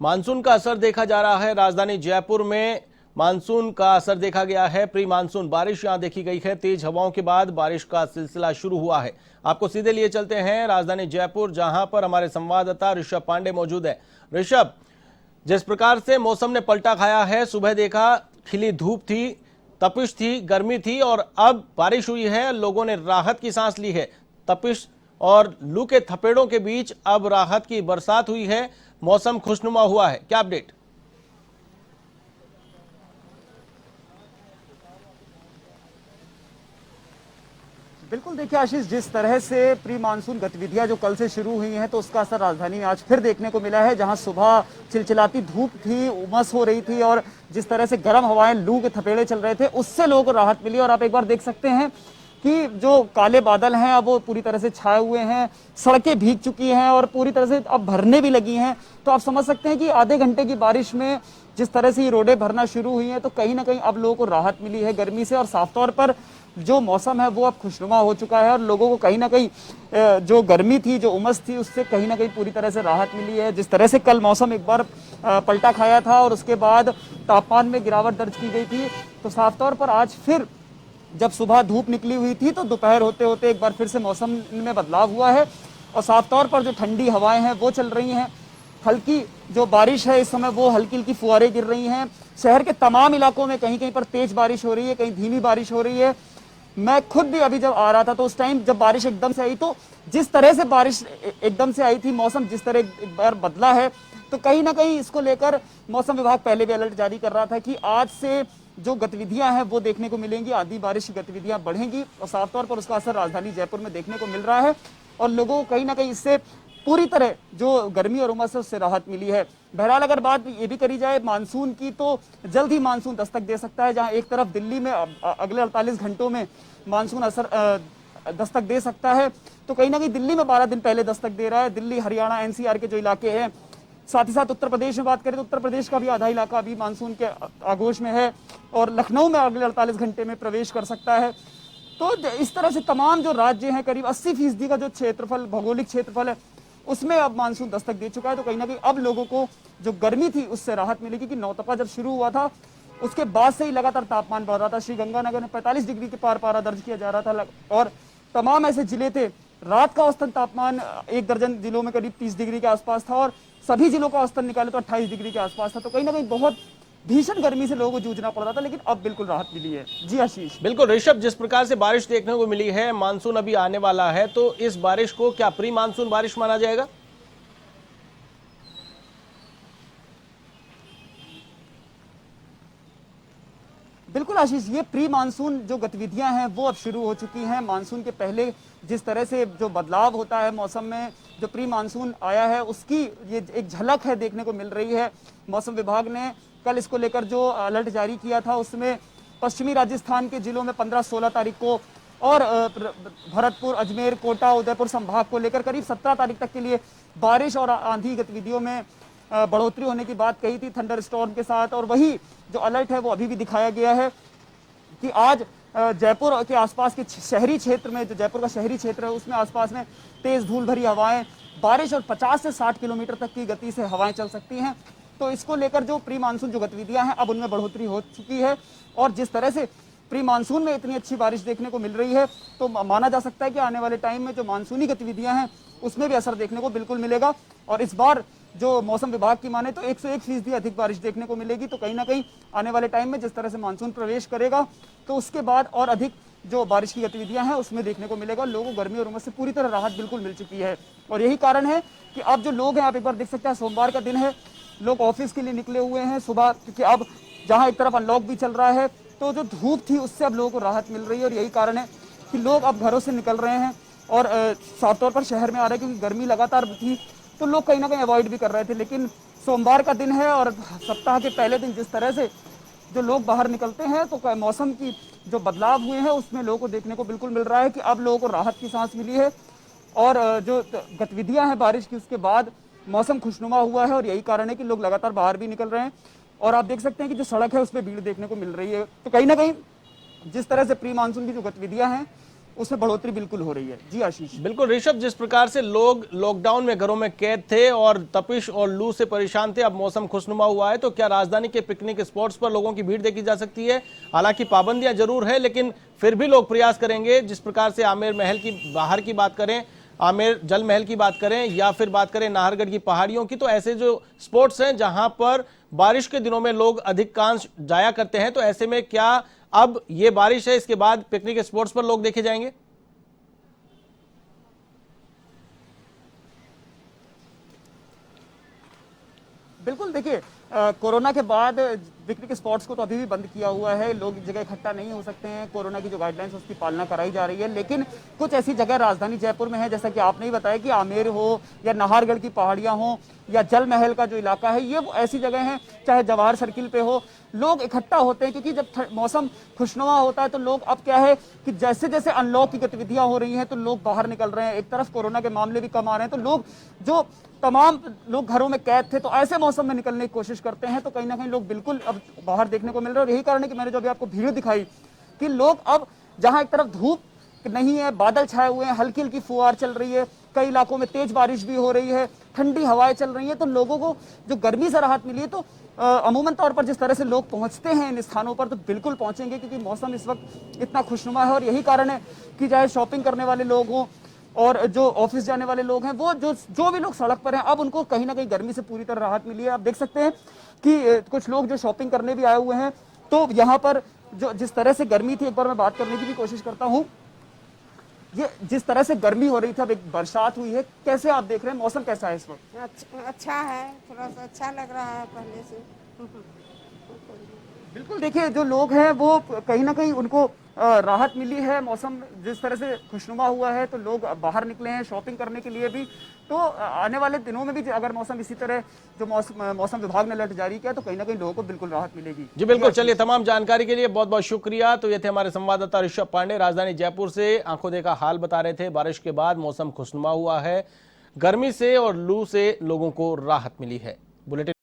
Monsoon का असर देखा जा रहा है। राजधानी जयपुर में मानसून का असर देखा गया है। प्री मानसून बारिश यहां देखी गई है। तेज हवाओं के बाद बारिश का सिलसिला शुरू हुआ है। आपको सीधे लिए चलते हैं राजधानी जयपुर, जहां पर हमारे संवाददाता ऋषभ पांडे मौजूद है। ऋषभ, जिस प्रकार से मौसम ने पलटा खाया है, सुबह देखा खिली धूप थी, तपिश थी, गर्मी थी और अब बारिश हुई है। लोगों ने राहत की सांस ली है। तपिश और लू के थपेड़ों के बीच अब राहत की बरसात हुई है। मौसम खुशनुमा हुआ है। क्या अपडेट? बिल्कुल, देखिए आशीष, जिस तरह से प्री मानसून गतिविधियां जो कल से शुरू हुई हैं तो उसका असर राजधानी में आज फिर देखने को मिला है। जहां सुबह चिलचिलाती धूप थी, उमस हो रही थी और जिस तरह से गर्म हवाएं, लू के थपेड़े चल रहे थे, उससे लोगों को राहत मिली। और आप एक बार देख सकते हैं कि जो काले बादल हैं अब वो पूरी तरह से छाए हुए हैं, सड़कें भीग चुकी हैं और पूरी तरह से अब भरने भी लगी हैं। तो आप समझ सकते हैं कि आधे घंटे की बारिश में जिस तरह से ये रोडें भरना शुरू हुई हैं तो कहीं ना कहीं अब लोगों को राहत मिली है गर्मी से। और साफ तौर पर जो मौसम है वो अब खुशनुमा हो चुका है और लोगों को कहीं ना कहीं जो गर्मी थी, जो उमस थी, उससे कहीं ना कहीं पूरी तरह से राहत मिली है। जिस तरह से कल मौसम एक बार पलटा खाया था और उसके बाद तापमान में गिरावट दर्ज की गई थी, तो साफ तौर पर आज फिर जब सुबह धूप निकली हुई थी तो दोपहर होते होते एक बार फिर से मौसम में बदलाव हुआ है और साफ तौर पर जो ठंडी हवाएं हैं वो चल रही हैं। हल्की जो बारिश है इस समय वो हल्की हल्की फुहारें गिर रही हैं। शहर के तमाम इलाकों में कहीं कहीं पर तेज बारिश हो रही है, कहीं धीमी बारिश हो रही है। मैं खुद भी अभी जब आ रहा था तो उस टाइम जब बारिश एकदम से आई, तो जिस तरह से बारिश एकदम से आई थी, मौसम जिस तरह एक बार बदला है, तो कहीं ना कहीं इसको लेकर मौसम विभाग पहले भी अलर्ट जारी कर रहा था कि आज से जो गतिविधियां हैं वो देखने को मिलेंगी, आधी बारिश की गतिविधियां बढ़ेंगी और साफ तौर पर उसका असर राजधानी जयपुर में देखने को मिल रहा है और लोगों को कहीं ना कहीं इससे पूरी तरह जो गर्मी और उमस है उससे राहत मिली है। बहरहाल अगर बात ये भी करी जाए मानसून की, तो जल्द ही मानसून दस्तक दे सकता है। जहां एक तरफ दिल्ली में अगले 48 घंटों में मानसून असर दस्तक दे सकता है, तो कहीं ना कहीं दिल्ली में 12 दिन पहले दस्तक दे रहा है। दिल्ली, हरियाणा, एनसीआर के जो इलाके हैं, साथ ही साथ उत्तर प्रदेश में बात करें तो उत्तर प्रदेश का भी आधा इलाका अभी मानसून के आगोश में है और लखनऊ में अगले 48 घंटे में प्रवेश कर सकता है। तो इस तरह से तमाम जो राज्य हैं, करीब 80% का जो क्षेत्रफल, भौगोलिक क्षेत्रफल है, उसमें अब मानसून दस्तक दे चुका है। तो कहीं ना कहीं अब लोगों को जो गर्मी थी उससे राहत मिलेगी कि नौतपा जब शुरू हुआ था उसके बाद से ही लगातार तापमान बढ़ रहा था। श्रीगंगानगर में 45 डिग्री के पार पारा दर्ज किया जा रहा था और तमाम ऐसे जिले थे, रात का औसतन तापमान एक दर्जन जिलों में करीब 30 डिग्री के आसपास था और सभी जिलों का औसतन निकाले तो 28 डिग्री के आसपास था। तो कहीं ना कहीं बहुत भीषण गर्मी से लोगों को जूझना पड़ रहा था, लेकिन अब बिल्कुल राहत मिली है। जी आशीष। बिल्कुल ऋषभ, जिस प्रकार से बारिश देखने को मिली है, मानसून अभी आने वाला है, तो इस बारिश को क्या प्री मानसून बारिश माना जाएगा? बिल्कुल आशीष, ये प्री मानसून जो गतिविधियां हैं वो अब शुरू हो चुकी हैं। मानसून के पहले जिस तरह से जो बदलाव होता है मौसम में, जो प्री मानसून आया है उसकी ये एक झलक है देखने को मिल रही है। मौसम विभाग ने कल इसको लेकर जो अलर्ट जारी किया था उसमें पश्चिमी राजस्थान के जिलों में 15-16 तारीख को और भरतपुर, अजमेर, कोटा, उदयपुर संभाग को लेकर करीब 17 तारीख तक के लिए बारिश और आंधी गतिविधियों में बढ़ोतरी होने की बात कही थी थंडर स्टॉर्म के साथ। और वही जो अलर्ट है वो अभी भी दिखाया गया है कि आज जयपुर के आसपास के शहरी क्षेत्र में, जो जयपुर का शहरी क्षेत्र है उसमें आसपास में तेज धूल भरी हवाएं, बारिश और 50 से 60 किलोमीटर तक की गति से हवाएं चल सकती हैं। तो इसको लेकर जो प्री मानसून जो गतिविधियां हैं अब उनमें बढ़ोतरी हो चुकी है और जिस तरह से प्री मानसून में इतनी अच्छी बारिश देखने को मिल रही है तो माना जा सकता है कि आने वाले टाइम में जो मानसूनी गतिविधियां हैं उसमें भी असर देखने को बिल्कुल मिलेगा। और इस बार जो मौसम विभाग की माने तो 101% अधिक बारिश देखने को मिलेगी। तो कहीं ना कहीं आने वाले टाइम में जिस तरह से मानसून प्रवेश करेगा तो उसके बाद और अधिक जो बारिश की गतिविधियां हैं उसमें देखने को मिलेगा। लोगों को गर्मी और उमस से पूरी तरह राहत बिल्कुल मिल चुकी है और यही कारण है कि अब जो लोग हैं, आप एक बार देख सकते हैं, सोमवार का दिन है, लोग ऑफिस के लिए निकले हुए हैं सुबह, क्योंकि अब जहां एक तरफ अनलॉक भी चल रहा है तो जो धूप थी उससे अब लोगों को राहत मिल रही है और यही कारण है कि लोग अब घरों से निकल रहे हैं और साफ तौर पर शहर में आ रहे हैं, क्योंकि गर्मी लगातार थी तो लोग कहीं ना कहीं अवॉइड भी कर रहे थे। लेकिन सोमवार का दिन है और सप्ताह के पहले दिन जिस तरह से जो लोग बाहर निकलते हैं तो मौसम की जो बदलाव हुए हैं उसमें लोगों को देखने को बिल्कुल मिल रहा है कि अब लोगों को राहत की सांस मिली है और जो गतिविधियां हैं बारिश की उसके बाद मौसम खुशनुमा हुआ है और यही कारण है कि लोग लगातार बाहर भी निकल रहे हैं। और आप देख सकते हैं कि जो सड़क है उस पर भीड़ देखने को मिल रही है। तो कहीं ना कहीं जिस तरह से प्री मानसून की जो गतिविधियां हैं उसमें बढ़ोतरी बिल्कुल हो रही है। जी आशीष। बिल्कुल ऋषभ, जिस प्रकार से लोग लॉकडाउन में घरों में कैद थे और तपिश और लू से परेशान थे, अब मौसम खुशनुमा हुआ है, तो क्या राजधानी के पिकनिक स्पॉट्स पर लोगों की भीड़ देखी जा सकती है? हालांकि पाबंदियां जरूर है, लेकिन फिर भी लोग प्रयास करेंगे। जिस प्रकार से आमेर महल की बाहर की बात करें, आमेर जल महल की बात करें, या फिर बात करें नाहरगढ़ की पहाड़ियों की, तो ऐसे जो स्पॉट्स हैं जहां पर बारिश के दिनों में लोग अधिकांश जाया करते हैं, तो ऐसे में क्या अब ये बारिश है, इसके बाद पिकनिक स्पॉट्स पर लोग देखे जाएंगे? बिल्कुल देखिए, कोरोना के बाद पिकनिक स्पॉट्स को तो अभी भी बंद किया हुआ है। लोग एक जगह इकट्ठा नहीं हो सकते हैं। कोरोना की जो गाइडलाइंस उसकी पालना कराई जा रही है, लेकिन कुछ ऐसी जगह राजधानी जयपुर में है, जैसा कि आपने ही बताया कि आमेर हो या नाहरगढ़ की पहाड़ियां हो या जल महल का जो इलाका है, ये ऐसी जगह है, चाहे जवाहर सर्किल पे हो, लोग इकट्ठा होते हैं क्योंकि जब मौसम खुशनुमा होता है तो लोग, अब क्या है कि जैसे जैसे अनलॉक की गतिविधियां हो रही हैं तो लोग बाहर निकल रहे हैं। एक तरफ कोरोना के मामले भी कम आ रहे हैं, तो लोग, जो तमाम लोग घरों में कैद थे, तो ऐसे मौसम में निकलने की कोशिश करते हैं, तो कहीं ना कहीं लोग बिल्कुल अब बाहर देखने को मिल रहे हैं। और यही कारण है कि मैंने जो अभी आपको भीड़ दिखाई कि लोग अब, जहां एक तरफ धूप नहीं है, बादल छाए हुए हैं, हल्की हल्की फुहार चल रही है, कई इलाकों में तेज बारिश भी हो रही है, ठंडी हवाएं चल रही है, तो लोगों को जो गर्मी से राहत मिली है, तो अमूमन तौर पर जिस तरह से लोग पहुंचते हैं इन स्थानों पर, तो बिल्कुल पहुंचेंगे क्योंकि मौसम इस वक्त इतना खुशनुमा है। और यही कारण है कि चाहे शॉपिंग करने वाले लोग हों और जो ऑफिस जाने वाले लोग हैं, वो जो भी लोग सड़क पर हैं, अब उनको कहीं ना कहीं गर्मी से पूरी तरह राहत मिली है। आप देख सकते हैं कि कुछ लोग जो शॉपिंग करने भी आए हुए हैं, तो यहाँ पर जो जिस तरह से गर्मी थी, एक बार मैं बात करने की भी कोशिश करता हूँ, ये जिस तरह से गर्मी हो रही थी, अब एक बरसात हुई है, कैसे आप देख रहे हैं, मौसम कैसा है इस वक्त? अच्छा है, थोड़ा सा अच्छा लग रहा है पहले से। बिल्कुल देखिए, जो लोग हैं वो कहीं ना कहीं उनको राहत मिली है। मौसम जिस तरह से खुशनुमा हुआ है, तो लोग बाहर निकले हैं शॉपिंग करने के लिए भी। तो आने वाले दिनों में भी अगर मौसम इसी तरह, जो मौसम विभाग ने अलर्ट जारी किया, तो कहीं ना कहीं लोगों को बिल्कुल राहत मिलेगी। जी बिल्कुल, चलिए, तमाम जानकारी के लिए बहुत बहुत शुक्रिया। तो ये थे हमारे संवाददाता ऋषभ पांडे, राजधानी जयपुर से आंखों देखा हाल बता रहे थे। बारिश के बाद मौसम खुशनुमा हुआ है, गर्मी से और लू से लोगों को राहत मिली है। बुलेटिन